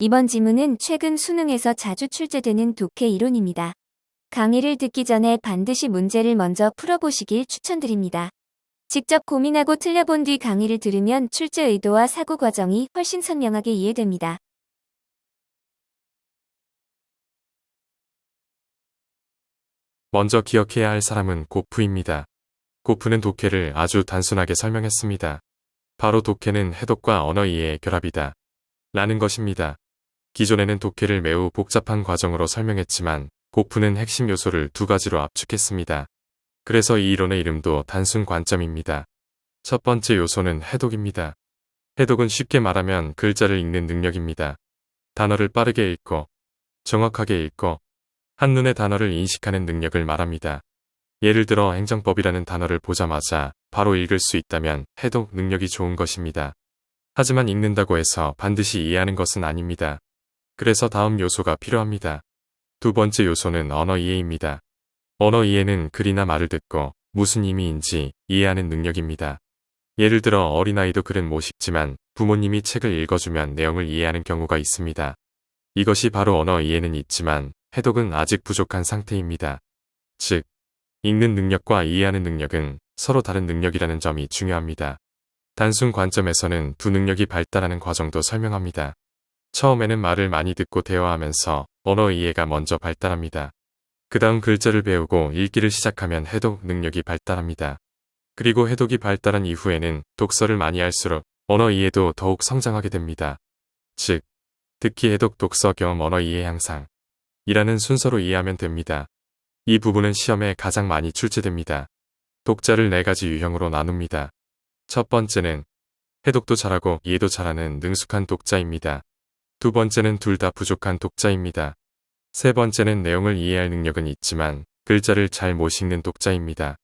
이번 지문은 최근 수능에서 자주 출제되는 독해 이론입니다. 강의를 듣기 전에 반드시 문제를 먼저 풀어보시길 추천드립니다. 직접 고민하고 틀려본 뒤 강의를 들으면 출제 의도와 사고 과정이 훨씬 선명하게 이해됩니다. 먼저 기억해야 할 사람은 고프입니다. 고프는 독해를 아주 단순하게 설명했습니다. 바로 독해는 해독과 언어 이해의 결합이다. 라는 것입니다. 기존에는 독해를 매우 복잡한 과정으로 설명했지만 고프는 핵심 요소를 두 가지로 압축했습니다. 그래서 이 이론의 이름도 단순 관점입니다. 첫 번째 요소는 해독입니다. 해독은 쉽게 말하면 글자를 읽는 능력입니다. 단어를 빠르게 읽고 정확하게 읽고 한눈에 단어를 인식하는 능력을 말합니다. 예를 들어 행정법이라는 단어를 보자마자 바로 읽을 수 있다면 해독 능력이 좋은 것입니다. 하지만 읽는다고 해서 반드시 이해하는 것은 아닙니다. 그래서 다음 요소가 필요합니다. 두 번째 요소는 언어 이해입니다. 언어 이해는 글이나 말을 듣고 무슨 의미인지 이해하는 능력입니다. 예를 들어 어린아이도 글은 못 읽지만 부모님이 책을 읽어주면 내용을 이해하는 경우가 있습니다. 이것이 바로 언어 이해는 있지만 해독은 아직 부족한 상태입니다. 즉, 읽는 능력과 이해하는 능력은 서로 다른 능력이라는 점이 중요합니다. 단순 관점에서는 두 능력이 발달하는 과정도 설명합니다. 처음에는 말을 많이 듣고 대화하면서 언어 이해가 먼저 발달합니다. 그 다음 글자를 배우고 읽기를 시작하면 해독 능력이 발달합니다. 그리고 해독이 발달한 이후에는 독서를 많이 할수록 언어 이해도 더욱 성장하게 됩니다. 즉, 듣기 해독 독서 경험 언어 이해 향상 이라는 순서로 이해하면 됩니다. 이 부분은 시험에 가장 많이 출제됩니다. 독자를 4가지 유형으로 나눕니다. 첫 번째는 해독도 잘하고 이해도 잘하는 능숙한 독자입니다. 두 번째는 둘 다 부족한 독자입니다. 세 번째는 내용을 이해할 능력은 있지만 글자를 잘 못 읽는 독자입니다.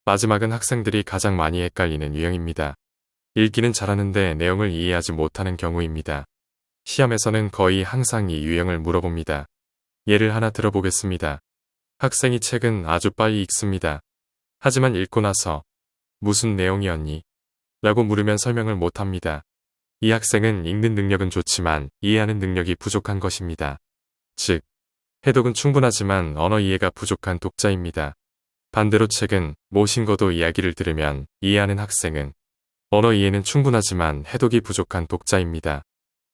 마지막은 학생들이 가장 많이 헷갈리는 유형입니다. 읽기는 잘하는데 내용을 이해하지 못하는 경우입니다. 시험에서는 거의 항상 이 유형을 물어봅니다. 예를 하나 들어보겠습니다. 학생이 책은 아주 빨리 읽습니다. 하지만 읽고 나서 무슨 내용이었니? 라고 물으면 설명을 못합니다. 이 학생은 읽는 능력은 좋지만 이해하는 능력이 부족한 것입니다. 즉, 해독은 충분하지만 언어 이해가 부족한 독자입니다. 반대로 책은 못 읽어도 이야기를 들으면 이해하는 학생은 언어 이해는 충분하지만 해독이 부족한 독자입니다.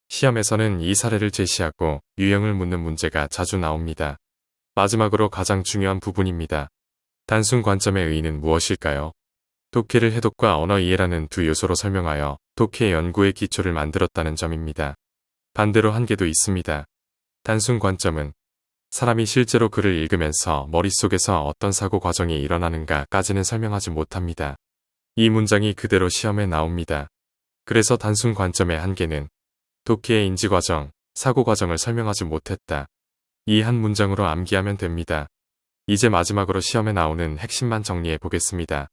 시험에서는 이 사례를 제시하고 유형을 묻는 문제가 자주 나옵니다. 마지막으로 가장 중요한 부분입니다. 단순 관점의 의의는 무엇일까요? 독해를 해독과 언어 이해라는 두 요소로 설명하여 독해 연구의 기초를 만들었다는 점입니다. 반대로 한계도 있습니다. 단순 관점은 사람이 실제로 글을 읽으면서 머릿속에서 어떤 사고 과정이 일어나는가까지는 설명하지 못합니다. 이 문장이 그대로 시험에 나옵니다. 그래서 단순 관점의 한계는 독해의 인지 과정, 사고 과정을 설명하지 못했다. 이 한 문장으로 암기하면 됩니다. 이제 마지막으로 시험에 나오는 핵심만 정리해 보겠습니다.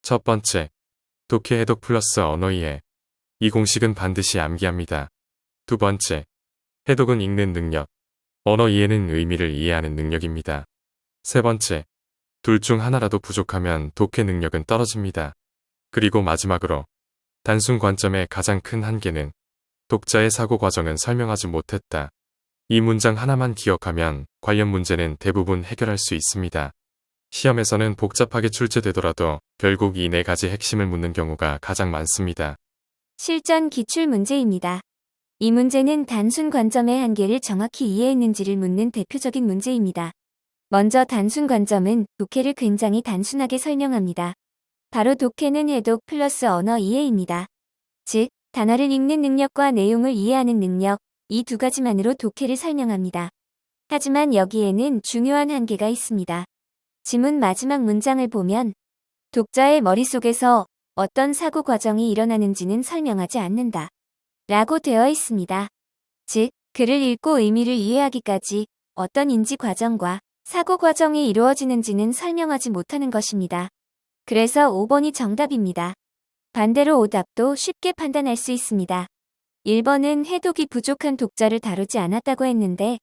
첫 번째, 독해 해독 플러스 언어 이해. 이 공식은 반드시 암기합니다. 두 번째, 해독은 읽는 능력, 언어 이해는 의미를 이해하는 능력입니다. 세 번째, 둘 중 하나라도 부족하면 독해 능력은 떨어집니다. 그리고 마지막으로, 단순 관점의 가장 큰 한계는 독자의 사고 과정은 설명하지 못했다. 이 문장 하나만 기억하면 관련 문제는 대부분 해결할 수 있습니다. 시험에서는 복잡하게 출제되더라도 결국 이 4가지 핵심을 묻는 경우가 가장 많습니다. 실전 기출 문제입니다. 이 문제는 단순 관점의 한계를 정확히 이해했는지를 묻는 대표적인 문제입니다. 먼저 단순 관점은 독해를 굉장히 단순하게 설명합니다. 바로 독해는 해독 플러스 언어 이해입니다. 즉, 단어를 읽는 능력과 내용을 이해하는 능력, 이 두 가지만으로 독해를 설명합니다. 하지만 여기에는 중요한 한계가 있습니다. 지문 마지막 문장을 보면 독자의 머릿속에서 어떤 사고 과정이 일어나는지는 설명하지 않는다. 라고 되어 있습니다. 즉, 글을 읽고 의미를 이해하기까지 어떤 인지 과정과 사고 과정이 이루어지는지는 설명하지 못하는 것입니다. 그래서 5번이 정답입니다. 반대로 오답도 쉽게 판단할 수 있습니다. 1번은 해독이 부족한 독자를 다루지 않았다고 했는데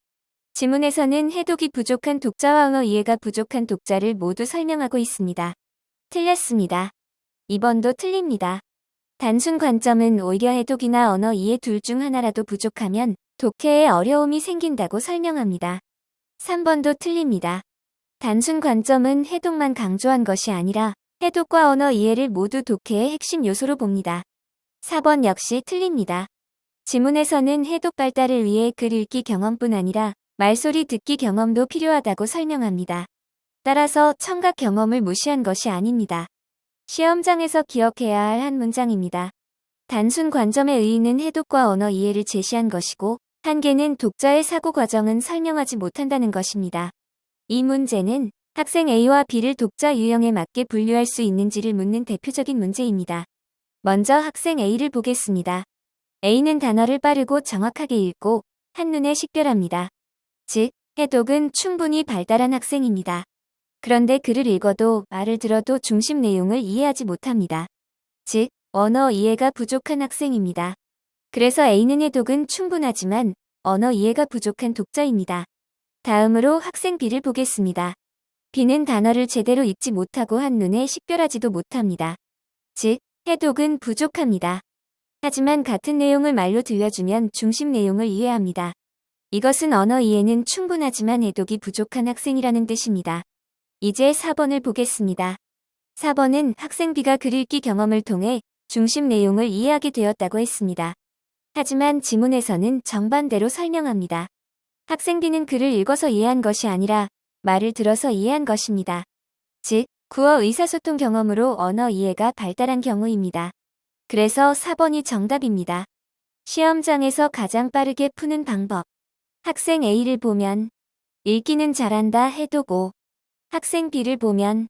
지문에서는 해독이 부족한 독자와 언어 이해가 부족한 독자를 모두 설명하고 있습니다. 틀렸습니다. 2번도 틀립니다. 단순 관점은 오히려 해독이나 언어 이해 둘 중 하나라도 부족하면 독해에 어려움이 생긴다고 설명합니다. 3번도 틀립니다. 단순 관점은 해독만 강조한 것이 아니라 해독과 언어 이해를 모두 독해의 핵심 요소로 봅니다. 4번 역시 틀립니다. 지문에서는 해독 발달을 위해 글 읽기 경험뿐 아니라 말소리 듣기 경험도 필요하다고 설명합니다. 따라서 청각 경험을 무시한 것이 아닙니다. 시험장에서 기억해야 할 한 문장입니다. 단순 관점의 의의는 해독과 언어 이해를 제시한 것이고, 한계는 독자의 사고 과정은 설명하지 못한다는 것입니다. 이 문제는 학생 A와 B를 독자 유형에 맞게 분류할 수 있는지를 묻는 대표적인 문제입니다. 먼저 학생 A를 보겠습니다. A는 단어를 빠르고 정확하게 읽고 한눈에 식별합니다. 즉, 해독은 충분히 발달한 학생입니다. 그런데 글을 읽어도 말을 들어도 중심 내용을 이해하지 못합니다. 즉, 언어 이해가 부족한 학생입니다. 그래서 A는 해독은 충분하지만 언어 이해가 부족한 독자입니다. 다음으로 학생 B를 보겠습니다. B는 단어를 제대로 읽지 못하고 한눈에 식별하지도 못합니다. 즉, 해독은 부족합니다. 하지만 같은 내용을 말로 들려주면 중심 내용을 이해합니다. 이것은 언어 이해는 충분하지만 해독이 부족한 학생이라는 뜻입니다. 이제 4번을 보겠습니다. 4번은 학생 B가 글 읽기 경험을 통해 중심 내용을 이해하게 되었다고 했습니다. 하지만 지문에서는 정반대로 설명합니다. 학생 B는 글을 읽어서 이해한 것이 아니라 말을 들어서 이해한 것입니다. 즉, 구어 의사소통 경험으로 언어 이해가 발달한 경우입니다. 그래서 4번이 정답입니다. 시험장에서 가장 빠르게 푸는 방법. 학생 A를 보면 읽기는 잘한다 해독 5. 학생 B를 보면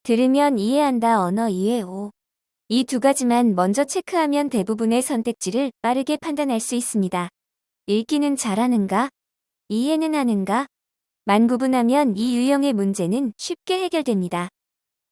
들으면 이해한다 언어 이해 5. 이 두 가지만 먼저 체크하면 대부분의 선택지를 빠르게 판단할 수 있습니다. 읽기는 잘하는가? 이해는 하는가? 만 구분하면 이 유형의 문제는 쉽게 해결됩니다.